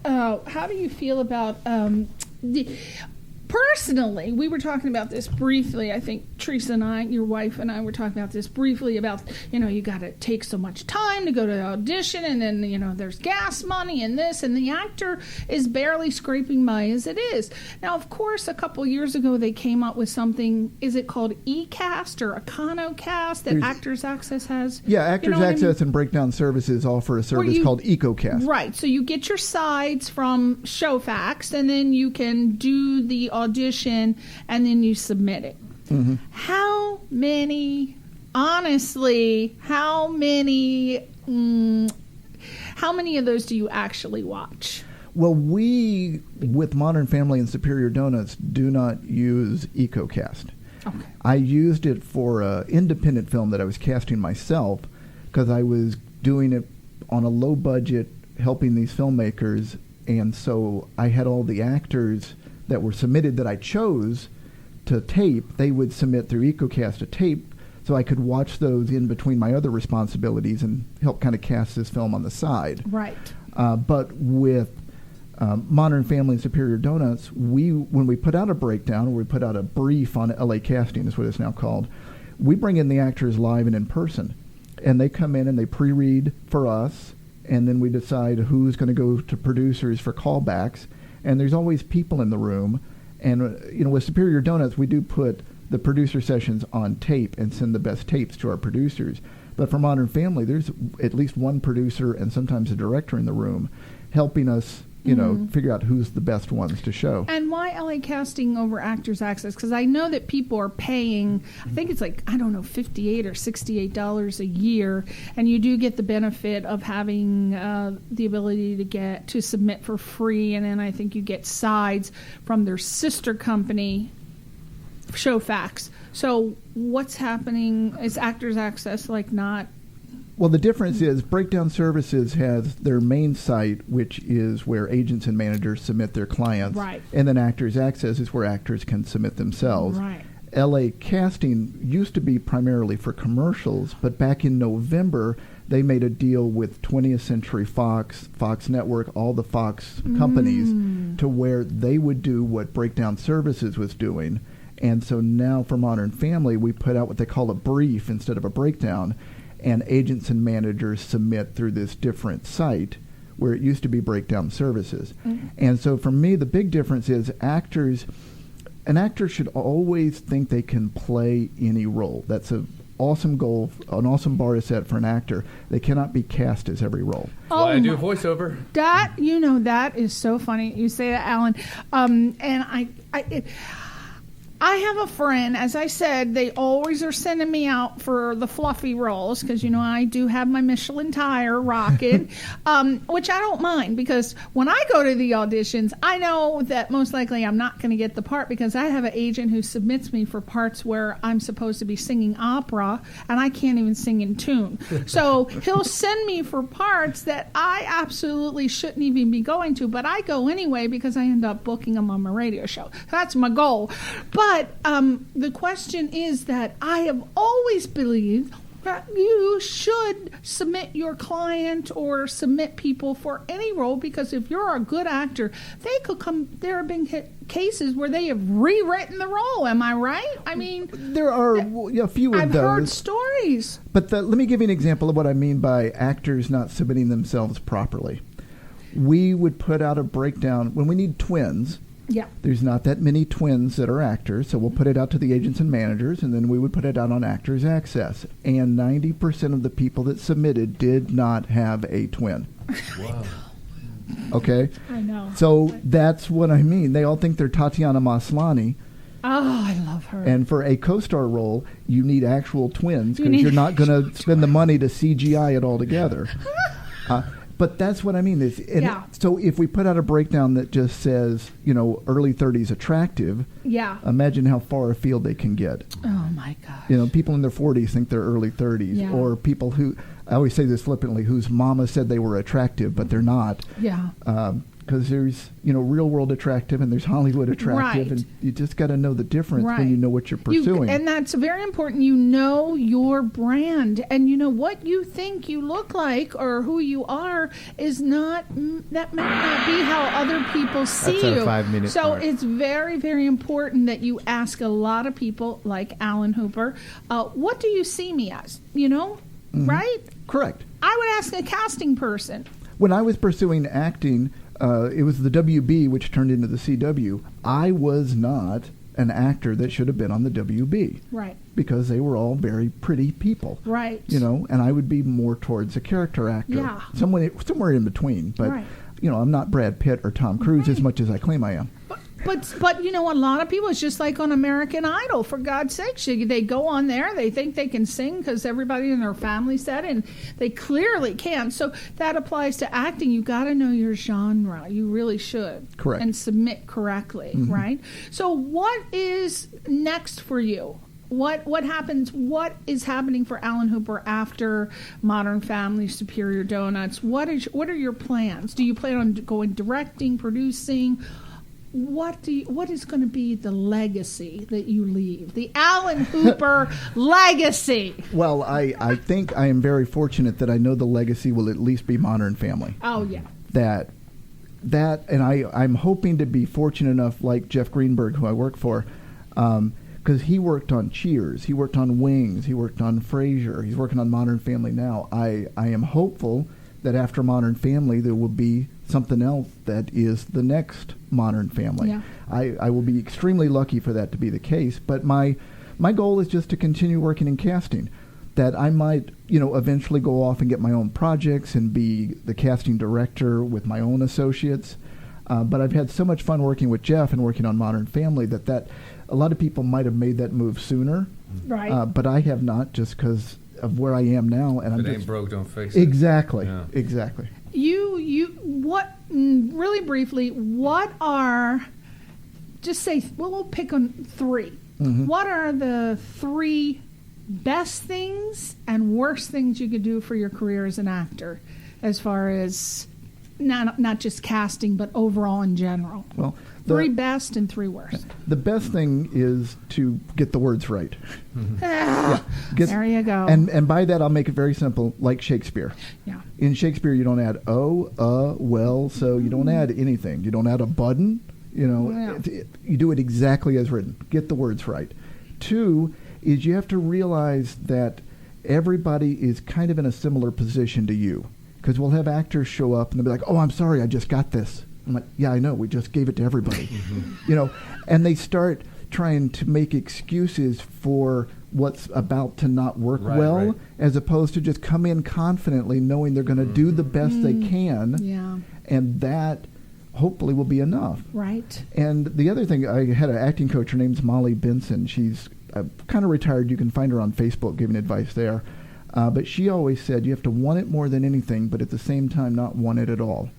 personally, we were talking about this briefly. I think Teresa and I, your wife and I, were talking about this briefly about, you got to take so much time to go to the audition, and then, there's gas money and this, and the actor is barely scraping by as it is. Now, of course, a couple years ago, they came up with something, is it called eCast or EconoCast that Actors Access has? Yeah, Actors Access and Breakdown Services offer a service called EcoCast. Right, so you get your sides from Showfax, and then you can do the audition, and then you submit it. Mm-hmm. How many of those do you actually watch? Well, we, with Modern Family and Superior Doughnuts, do not use EcoCast. Okay. I used it for an independent film that I was casting myself because I was doing it on a low budget, helping these filmmakers, and so I had all the actors that were submitted that I chose to tape. They would submit through EcoCast a tape, so I could watch those in between my other responsibilities and help kind of cast this film on the side. Right. But with Modern Family and Superior Doughnuts, when we put out a breakdown, or we put out a brief on LA Casting, is what it's now called, we bring in the actors live and in person. And they come in and they pre-read for us, and then we decide who's going to go to producers for callbacks. And there's always people in the room. And, with Superior Doughnuts, we do put the producer sessions on tape and send the best tapes to our producers. But for Modern Family, there's at least one producer and sometimes a director in the room helping us, figure out who's the best ones to show. And why LA Casting over Actors Access? Because I know that people are paying, I think it's $58 or $68 a year, and you do get the benefit of having the ability to submit for free, and then I think you get sides from their sister company, Showfax. So what's happening? Is Actors Access not? Well, the difference is Breakdown Services has their main site, which is where agents and managers submit their clients. Right. And then Actors Access is where actors can submit themselves. Right. LA Casting used to be primarily for commercials, but back in November, they made a deal with 20th Century Fox, Fox Network, all the Fox companies, to where they would do what Breakdown Services was doing. And so now for Modern Family, we put out what they call a brief instead of a breakdown, and agents and managers submit through this different site where it used to be Breakdown Services. Mm-hmm. And so for me, the big difference is an actor should always think they can play any role. That's an awesome goal, an awesome bar to set for an actor. They cannot be cast as every role. Well, I do voiceover. That is so funny. You say that, Alan. And I have a friend, as I said, they always are sending me out for the fluffy roles because, I do have my Michelin tire rocking, which I don't mind because when I go to the auditions, I know that most likely I'm not going to get the part because I have an agent who submits me for parts where I'm supposed to be singing opera and I can't even sing in tune. So he'll send me for parts that I absolutely shouldn't even be going to, but I go anyway because I end up booking them on my radio show. That's my goal. But the question is that I have always believed that you should submit your client or submit people for any role because if you're a good actor, they could come. There have been cases where they have rewritten the role. Am I right? I mean, there are a few of those. I've heard stories. But let me give you an example of what I mean by actors not submitting themselves properly. We would put out a breakdown when we need twins. Yeah. There's not that many twins that are actors, so we'll put it out to the agents and managers, and then we would put it out on Actors Access. And 90% of the people that submitted did not have a twin. Wow. Okay? I know. So that's what I mean. They all think they're Tatiana Maslany. Oh, I love her. And for a co-star role, you need actual twins because you're not going to spend the money to CGI it all together. But that's what I mean. So if we put out a breakdown that just says, early 30s attractive, imagine how far afield they can get. Oh, my gosh. People in their 40s think they're early 30s. Or people who, I always say this flippantly, whose mama said they were attractive, but they're not. Yeah. Because there's, real world attractive and there's Hollywood attractive. Right. And you just got to know the difference when you know what you're pursuing. And that's very important. You know your brand. And what you think you look like or who you are is not, that might not be how other people see that's you. 5 minutes. So it's very, very important that you ask a lot of people like Alan Hooper, what do you see me as? Right? Correct. I would ask a casting person. When I was pursuing acting, it was the WB, which turned into the CW. I was not an actor that should have been on the WB. Right. Because they were all very pretty people. Right. And I would be more towards a character actor. Yeah. Somewhere in between. But, right. I'm not Brad Pitt or Tom Cruise as much as I claim I am. But a lot of people, it's just like on American Idol, for God's sake. They go on there, they think they can sing because everybody in their family said it, and they clearly can. So that applies to acting. You got to know your genre. You really should. Correct. And submit correctly, right? So what is next for you? What happens? What is happening for Alan Hooper after Modern Family, Superior Doughnuts? What are your plans? Do you plan on going directing, producing? What is going to be the legacy that you leave? The Alan Hooper legacy. Well, I think I am very fortunate that I know the legacy will at least be Modern Family. Oh, yeah. That and I'm hoping to be fortunate enough, like Jeff Greenberg, who I work for, because he worked on Cheers, he worked on Wings, he worked on Frasier, he's working on Modern Family now. I am hopeful that after Modern Family there will be something else that is the next Modern Family. Yeah. I will be extremely lucky for that to be the case, but my goal is just to continue working in casting, that I might eventually go off and get my own projects and be the casting director with my own associates, but I've had so much fun working with Jeff and working on Modern Family that a lot of people might have made that move sooner, right? But I have not, just because of where I am now, and if it ain't broke, don't fix it. Exactly. Yeah. Exactly. What really briefly? What are? Just say. Well, we'll pick on 3. Mm-hmm. What are the 3 best things and worst things you could do for your career as an actor, as far as not just casting, but overall in general? Well, 3 best and 3 worst. The best thing is to get the words right. Mm-hmm. There you go. And by that, I'll make it very simple, like Shakespeare. Yeah. In Shakespeare, you don't add well, so you don't add anything. You don't add a button. You do it exactly as written. Get the words right. 2 is you have to realize that everybody is kind of in a similar position to you. Because we'll have actors show up and they'll be like, "Oh, I'm sorry, I just got this." I'm like, "Yeah, I know. We just gave it to everybody." And they start trying to make excuses for what's about to not work well, as opposed to just come in confidently knowing they're going to do the best they can. Yeah. And that hopefully will be enough. Right. And the other thing, I had an acting coach. Her name's Molly Benson. She's kind of retired. You can find her on Facebook giving advice there. But she always said you have to want it more than anything, but at the same time not want it at all.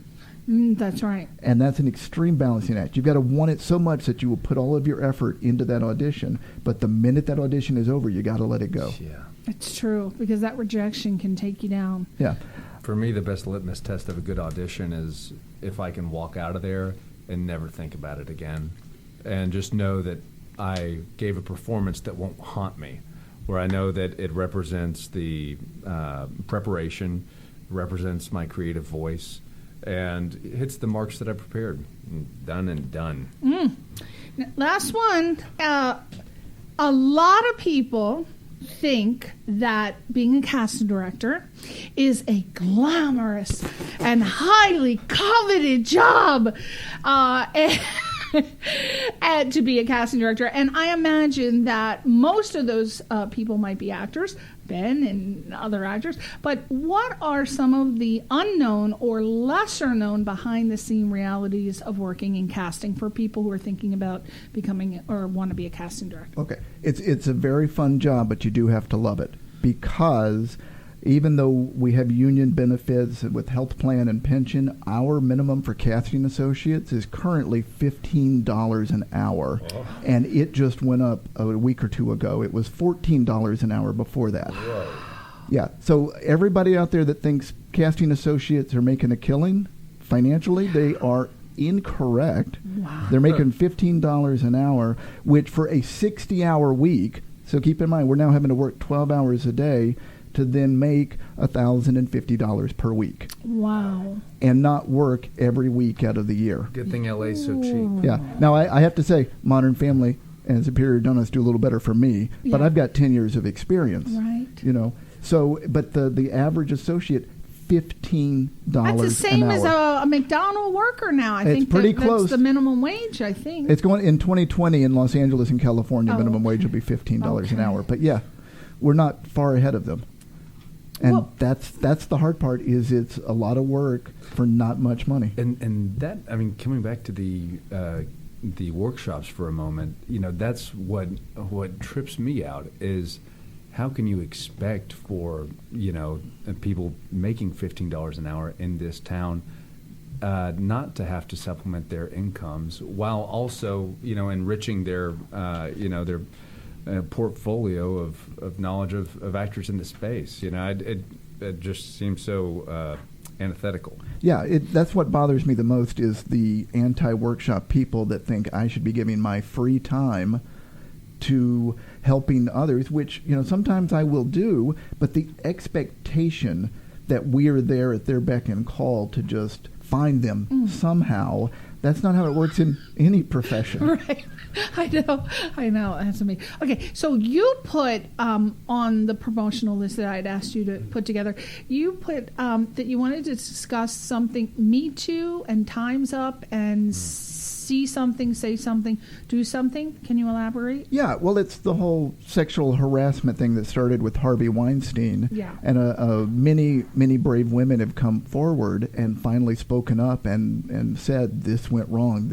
That's right. And that's an extreme balancing act. You've got to want it so much that you will put all of your effort into that audition, but the minute that audition is over, you got to let it go. Yeah. It's true, because that rejection can take you down. Yeah. For me, the best litmus test of a good audition is if I can walk out of there and never think about it again, and just know that I gave a performance that won't haunt me, where I know that it represents the preparation, represents my creative voice, and it hits the marks that I prepared. Done and done. Last one. A lot of people think that being a casting director is a glamorous and highly coveted job. And to be a casting director. And I imagine that most of those people might be actors. Ben and other actors. But what are some of the unknown or lesser known behind the scene realities of working in casting for people who are thinking about becoming or want to be a casting director? Okay. It's a very fun job, but you do have to love it, because even though we have union benefits with health plan and pension, our minimum for casting associates is currently $15 an hour. Oh. And it just went up a week or two ago. It was $14 an hour before that. Whoa. Yeah. So everybody out there that thinks casting associates are making a killing financially, they are incorrect. Wow. They're making $15 an hour, which for a 60-hour week, so keep in mind, we're now having to work 12 hours a day to then make $1,050 per week. Wow. And not work every week out of the year. Good thing LA's so cheap. Yeah. Now, I have to say, Modern Family and Superior Doughnuts do a little better for me, but I've got 10 years of experience. Right. You know, so, but the average associate, $15 That's the same an hour. as a McDonald's worker now. I think pretty close. That's the minimum wage, I think. It's going in 2020 in Los Angeles and California, minimum wage will be $15 an hour. But yeah, we're not far ahead of them. And that's the hard part, is it's a lot of work for not much money. And that, I mean, coming back to the workshops for a moment, you know, that's what trips me out is how can you expect for, you know, people making $15 an hour in this town not to have to supplement their incomes while also, you know, enriching their, you know, their portfolio of knowledge of actors in the space. You know, it just seems so antithetical. Yeah, that's what bothers me the most, is the anti-workshop people that think I should be giving my free time to helping others, which, you know, sometimes I will do, but the expectation that we are there at their beck and call to just find them somehow, that's not how it works in any profession. Right. I know. That's amazing. Okay, so you put on the promotional list that I'd asked you to put together, you put that you wanted to discuss something, Me Too and Time's Up and see something, say something, do something. Can you elaborate? Yeah, well, it's the whole sexual harassment thing that started with Harvey Weinstein. Yeah. And many brave women have come forward and finally spoken up and said, this went wrong,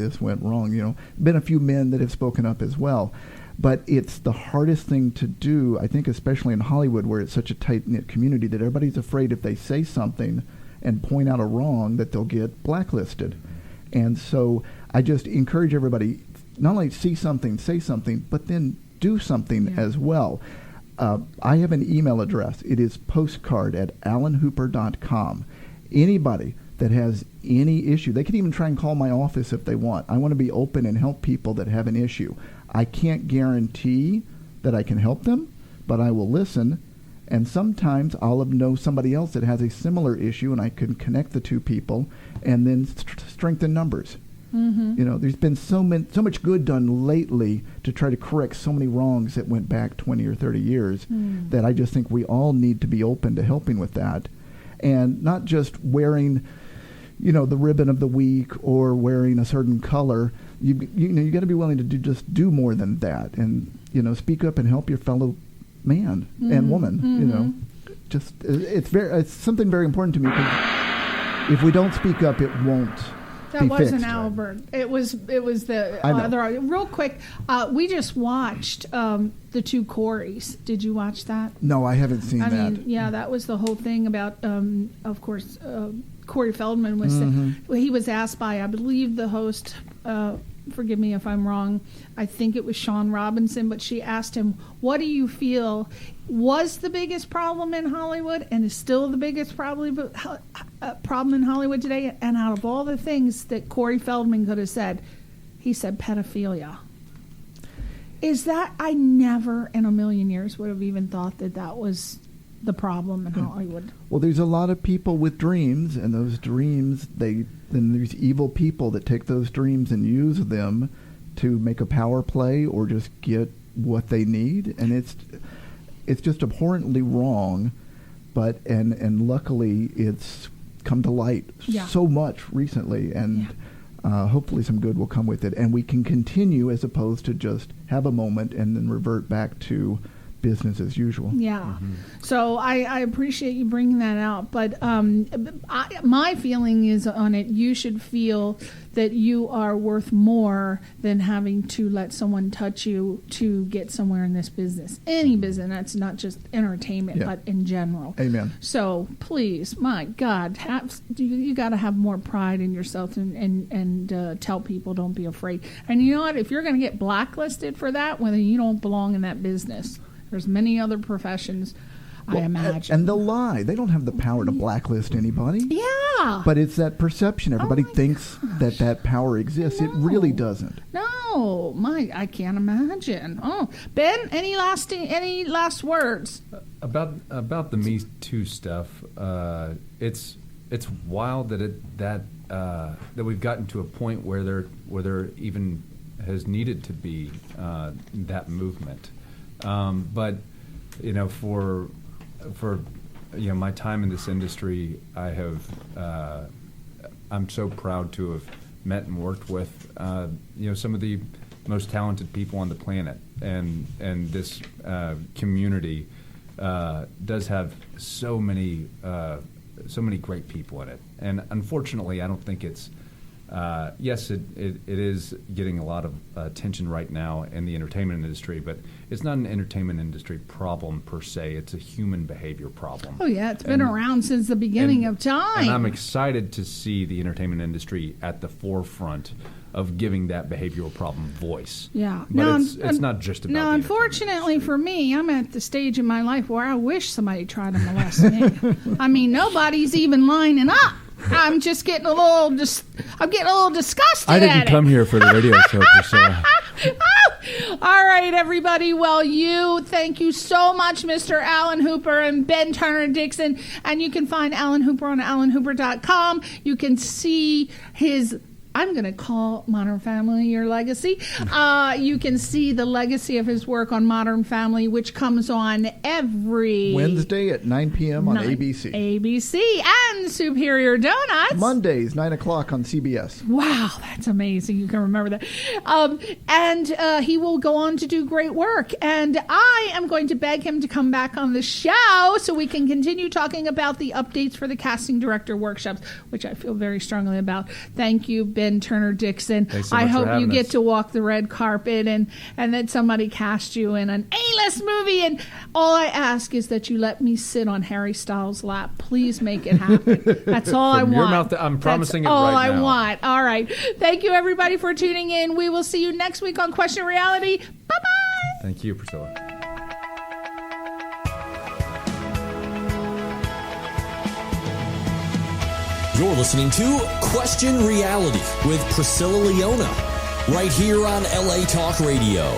you know. Been a few men that have spoken up as well. But it's the hardest thing to do, I think, especially in Hollywood, where it's such a tight-knit community that everybody's afraid if they say something and point out a wrong that they'll get blacklisted. And so I just encourage everybody, not only see something, say something, but then do something as well. I have an email address. It is postcard@alanhooper.com. Anybody that has any issue, they can even try and call my office if they want. I want to be open and help people that have an issue. I can't guarantee that I can help them, but I will listen. And sometimes I'll know somebody else that has a similar issue, and I can connect the two people and then strengthen numbers. Mm-hmm. You know, there's been so much good done lately to try to correct so many wrongs that went back 20 or 30 years that I just think we all need to be open to helping with that. And not just wearing, you know, the ribbon of the week or wearing a certain color. You know, you got to be willing to do more than that, and, you know, speak up and help your fellow man and woman. You know, just it's something very important to me, because if we don't speak up, it won't. That wasn't Albert. It was the other. Real quick, we just watched the two Coreys. Did you watch that? No, I haven't seen that. I mean, yeah, that was the whole thing about, of course, Corey Feldman was. He was asked by, I believe, the host. Forgive me if I'm wrong. I think it was Sean Robinson, but she asked him, "What do you feel was the biggest problem in Hollywood, and is still the biggest problem in Hollywood today?" And out of all the things that Corey Feldman could have said, he said pedophilia. Is that, I never in a million years would have even thought that was the problem in Hollywood. Well, there's a lot of people with dreams, and those dreams, then there's evil people that take those dreams and use them to make a power play or just get what they need, and it's just abhorrently wrong. But and luckily it's come to light so much recently, and hopefully some good will come with it, and we can continue as opposed to just have a moment and then revert back to business as usual. Yeah. Mm-hmm. So I appreciate you bringing that out. But my feeling is on it, you should feel that you are worth more than having to let someone touch you to get somewhere in this business. Any business, that's not just entertainment, but in general. Amen. So please, my God, you got to have more pride in yourself and tell people don't be afraid. And you know what? If you're going to get blacklisted for that, well, then you don't belong in that business. There's many other professions, I imagine. And they'll lie. They don't have the power to blacklist anybody. Yeah. But it's that perception. Everybody thinks that power exists. It really doesn't. No, I can't imagine. Oh, Ben, any last words about the Me Too stuff? It's wild that we've gotten to a point where there even has needed to be that movement. But for my time in this industry, I'm so proud to have met and worked with some of the most talented people on the planet, and this community does have so many great people in it. And unfortunately, I don't think it's yes, it is getting a lot of attention right now in the entertainment industry, but it's not an entertainment industry problem per se. It's a human behavior problem. Oh, yeah. It's been around since the beginning of time. And I'm excited to see the entertainment industry at the forefront of giving that behavioral problem voice. Yeah. But it's not just about Now, unfortunately for me, I'm at the stage in my life where I wish somebody tried to molest me. I mean, nobody's even lining up. I'm just getting a little disgusted. I didn't come here for the radio show, Priscilla. All right, everybody. Well, thank you so much, Mr. Alan Hooper and Ben Turner Dixon. And you can find Alan Hooper on alanhooper.com. You can see his, I'm going to call Modern Family your legacy. You can see the legacy of his work on Modern Family, which comes on every Wednesday at 9 p.m. on ABC. ABC and Superior Doughnuts. Mondays, 9 o'clock on CBS. Wow, that's amazing. You can remember that. And he will go on to do great work. And I am going to beg him to come back on the show so we can continue talking about the updates for the casting director workshops, which I feel very strongly about. Thank you, Ben Turner Dixon. I hope you get to walk the red carpet and that somebody cast you in an A-list movie. And all I ask is that you let me sit on Harry Styles' lap. Please make it happen. That's all I want. Your mouth, I'm promising That's it right all now. I want. All right. Thank you, everybody, for tuning in. We will see you next week on Question Reality. Bye-bye. Thank you, Priscilla. You're listening to Question Reality with Priscilla Leona, right here on LA Talk Radio.